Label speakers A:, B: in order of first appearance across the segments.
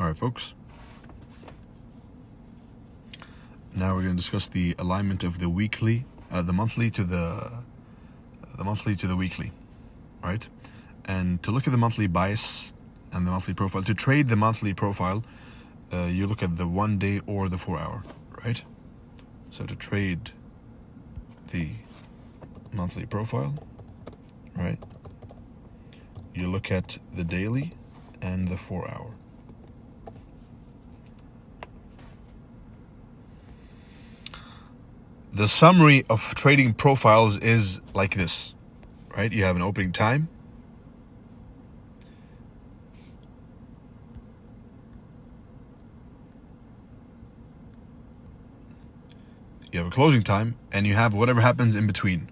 A: All right, folks. Now we're going to discuss the alignment of the weekly, the monthly to the weekly, right? And to look at the monthly bias and the monthly profile, to trade the monthly profile, you look at the 1 day or the 4 hour, right? So to trade the monthly profile, right, you look at the daily and the 4 hour. The summary of trading profiles is like this, right? You have an opening time, you have a closing time, and you have whatever happens in between,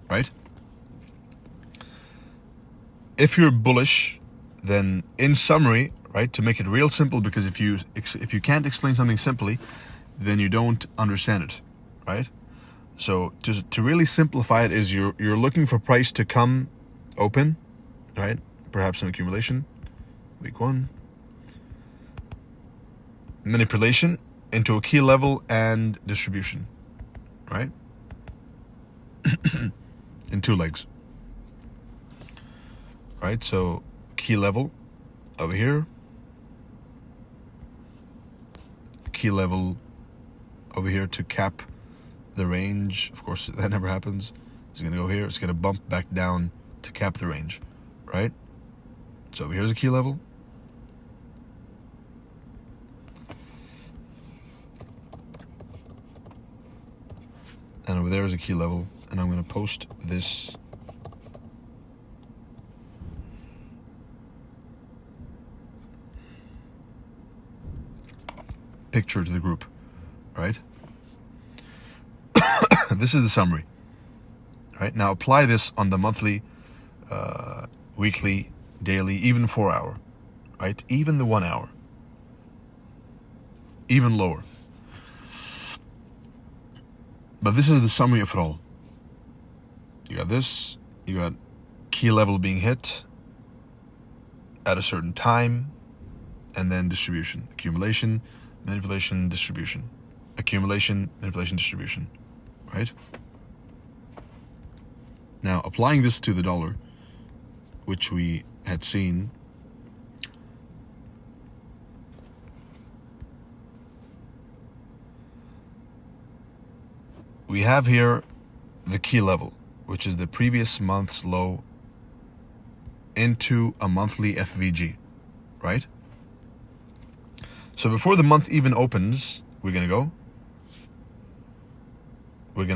A: right? If you're bullish, then in summary, right, to make it real simple, because if you can't explain something simply, then you don't understand it, right? So to really simplify it is you're looking for price to come open, right? Perhaps an accumulation, week 1, manipulation into a key level and distribution, right? In 2 legs, right? So key level over here, key level over here to cap the range. Of course, that never happens. It's going to go here. It's going to bump back down to cap the range, right? So here's a key level. And over there is a key level. And I'm going to post this picture to the group, right? This is the summary, right? Now apply this on the monthly, weekly, daily, even 4 hour, right? Even the 1 hour, even lower. But this is the summary of it all. You got this, you got key level being hit at a certain time, and then distribution, accumulation, manipulation, distribution, accumulation, manipulation, distribution, right? Now, applying this to the dollar, which we had seen, we have here the key level, which is the previous month's low into a monthly FVG, right? So before the month even opens, we're going to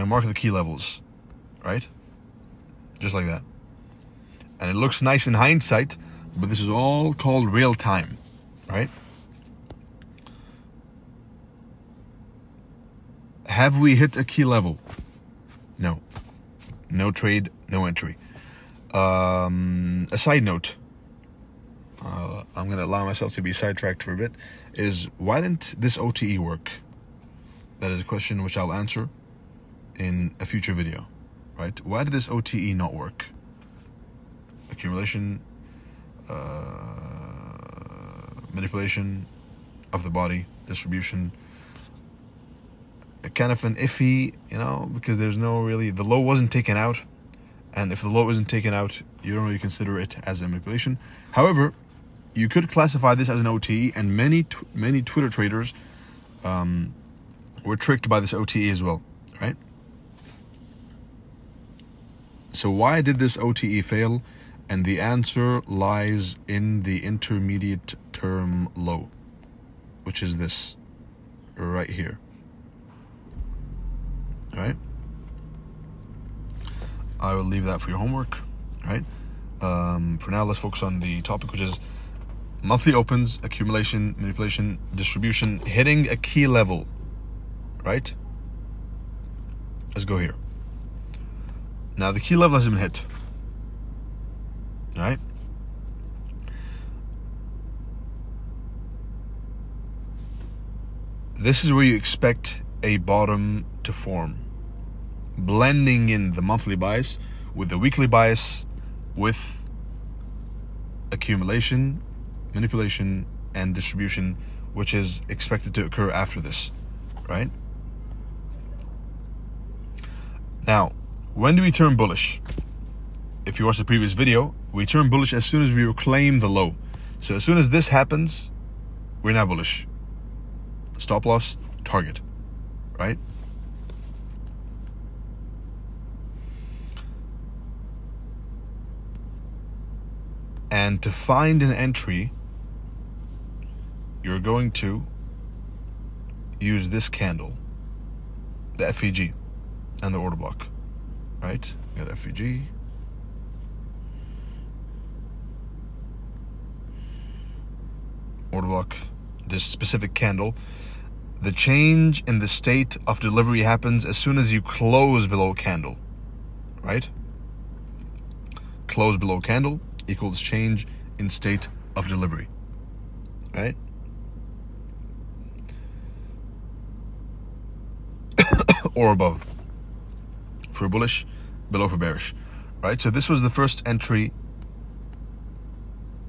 A: mark the key levels, right? Just like that. And it looks nice in hindsight, but this is all called real time, right? Have we hit a key level? No. No trade, no entry. A side note, I'm going to allow myself to be sidetracked for a bit, is why didn't this OTE work? That is a question which I'll answer in a future video, right? Why did this OTE not work? Accumulation, manipulation of the body, distribution, kind of an iffy, because there's no really, the low wasn't taken out, and if the low isn't taken out, you don't really consider it as a manipulation. However, you could classify this as an OTE, and many Twitter traders were tricked by this OTE as well, right? So why did this OTE fail? And the answer lies in the intermediate term low, which is this right here. All right? I will leave that for your homework, right? For now, let's focus on the topic, which is monthly opens, accumulation, manipulation, distribution, hitting a key level, right? Let's go here. Now, the key level hasn't been hit, all right? This is where you expect a bottom to form, blending in the monthly bias with the weekly bias with accumulation, manipulation, and distribution, which is expected to occur after this, right? Now, when do we turn bullish? If you watch the previous video, we turn bullish as soon as we reclaim the low. So as soon as this happens, we're now bullish. Stop loss, target, right? And to find an entry, you're going to use this candle, the FEG, and the order block, right? You got FEG. Order block, this specific candle. The change in the state of delivery happens as soon as you close below candle, right? Close below candle equals change in state of delivery, right? Or above for bullish, below for bearish, right? So this was the first entry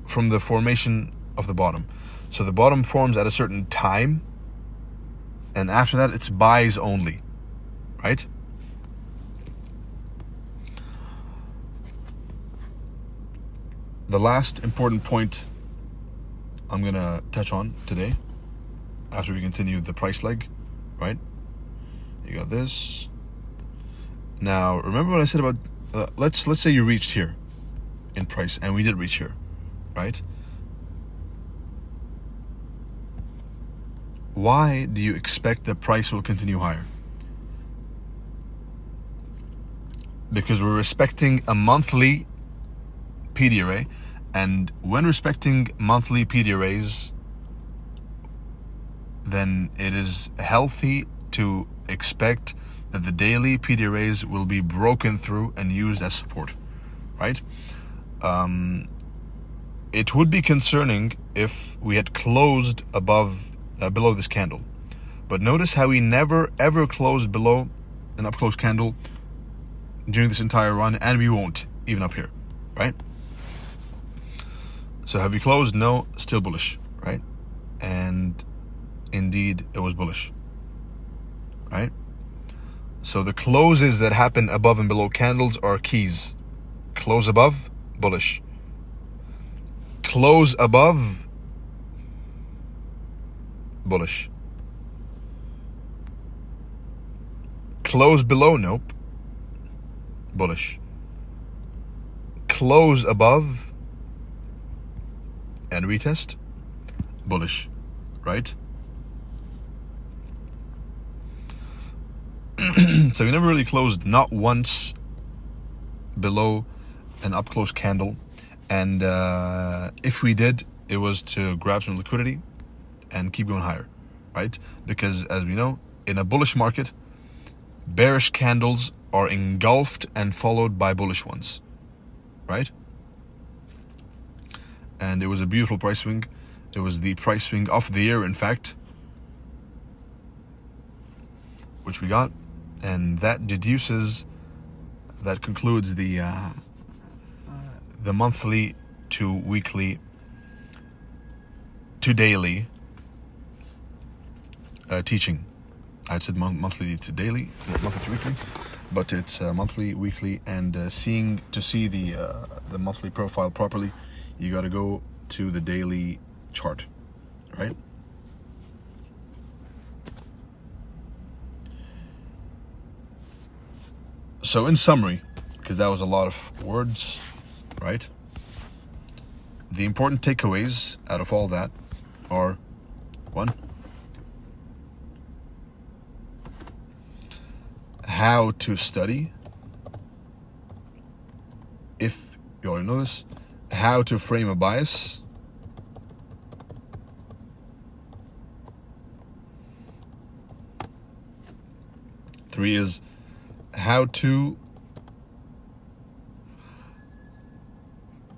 A: from the formation of the bottom. So the bottom forms at a certain time, and after that it's buys only, right? The last important point I'm gonna touch on today, after we continue the price leg, right? You got this. Now, remember what I said about, let's say you reached here in price, and we did reach here, right? Why do you expect the price will continue higher? Because we're respecting a monthly PD array, and when respecting monthly PD arrays, then it is healthy to expect that the daily PD arrays will be broken through and used as support, right? It would be concerning if we had closed below this candle, but notice how we never ever closed below an up close candle during this entire run, and we won't even up here, right? So have we closed? No, still bullish, right? And indeed it was bullish, right? So the closes that happen above and below candles are keys. Close above, bullish. Close above, bullish. Close below, nope, bullish. Close above and retest, bullish, right? So we never really closed, not once, below an up close candle, and if we did, it was to grab some liquidity and keep going higher, right? Because as we know, in a bullish market, bearish candles are engulfed and followed by bullish ones, right? And it was a beautiful price swing. It was the price swing of the year, in fact, which we got, and that concludes the monthly to weekly to daily teaching. I said monthly to daily, monthly to weekly, but it's monthly, weekly, and to see the monthly profile properly, you got to go to the daily chart, right? So in summary, because that was a lot of words, right? The important takeaways out of all that are: 1, how to study, if you already know this; how to frame a bias; 3 is how to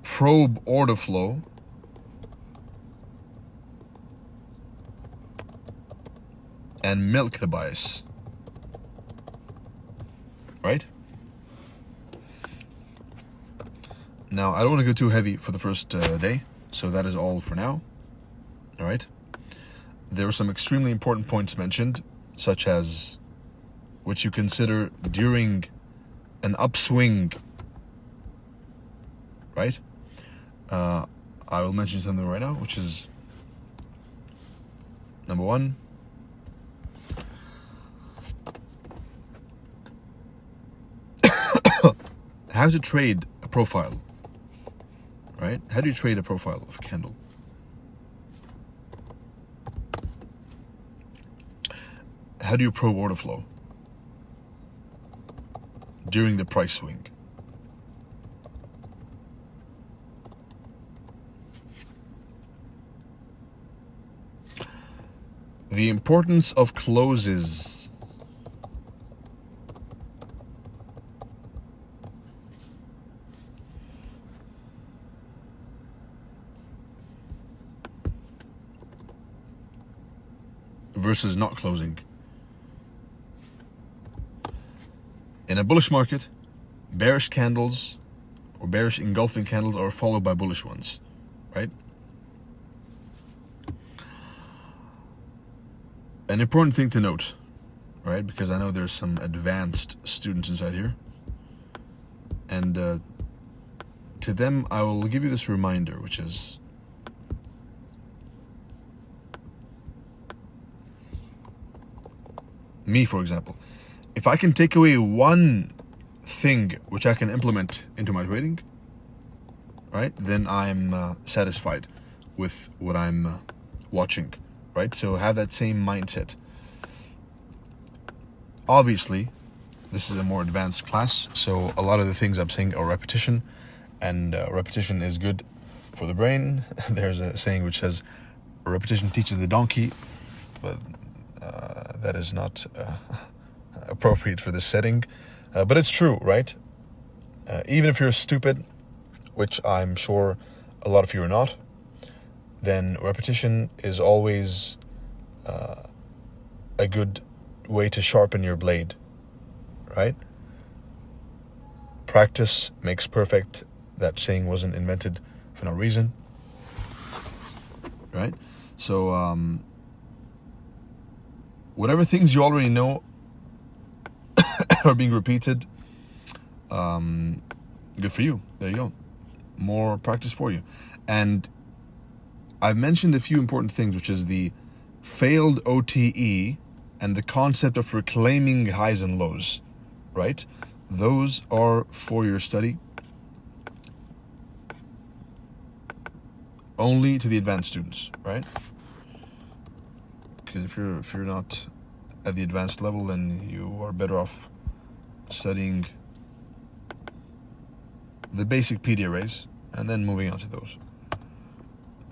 A: probe order flow and milk the bias, right? Now, I don't want to go too heavy for the first day, so that is all for now. All right. There were some extremely important points mentioned, such as what you consider during an upswing, right? I will mention something right now, which is number one. How to trade a profile, right? How do you trade a profile of a candle? How do you probe order flow during the price swing? The importance of closes. Versus not closing. In a bullish market, bearish candles or bearish engulfing candles are followed by bullish ones, right? An important thing to note, right? Because I know there's some advanced students inside here. And to them, I will give you this reminder, which is me, for example. If I can take away one thing which I can implement into my trading, right, then I'm satisfied with what I'm watching, right? So have that same mindset. Obviously, this is a more advanced class, so a lot of the things I'm saying are repetition, and repetition is good for the brain. There's a saying which says, repetition teaches the donkey, but that is not appropriate for this setting. But it's true, right? Even if you're stupid, which I'm sure a lot of you are not, then repetition is always a good way to sharpen your blade, right? Practice makes perfect. That saying wasn't invented for no reason, right? So whatever things you already know are being repeated, good for you. There you go. More practice for you. And I've mentioned a few important things, which is the failed OTE and the concept of reclaiming highs and lows, right? Those are for your study. Only to the advanced students, right? Because if you're not at the advanced level, then you are better off studying the basic PD arrays and then moving on to those.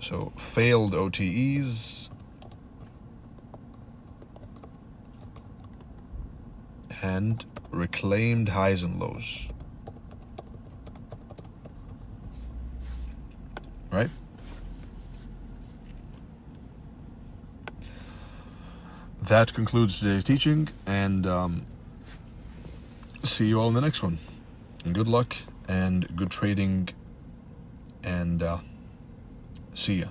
A: So failed OTEs and reclaimed highs and lows, right? That concludes today's teaching, and see you all in the next one. And good luck and good trading, and see ya.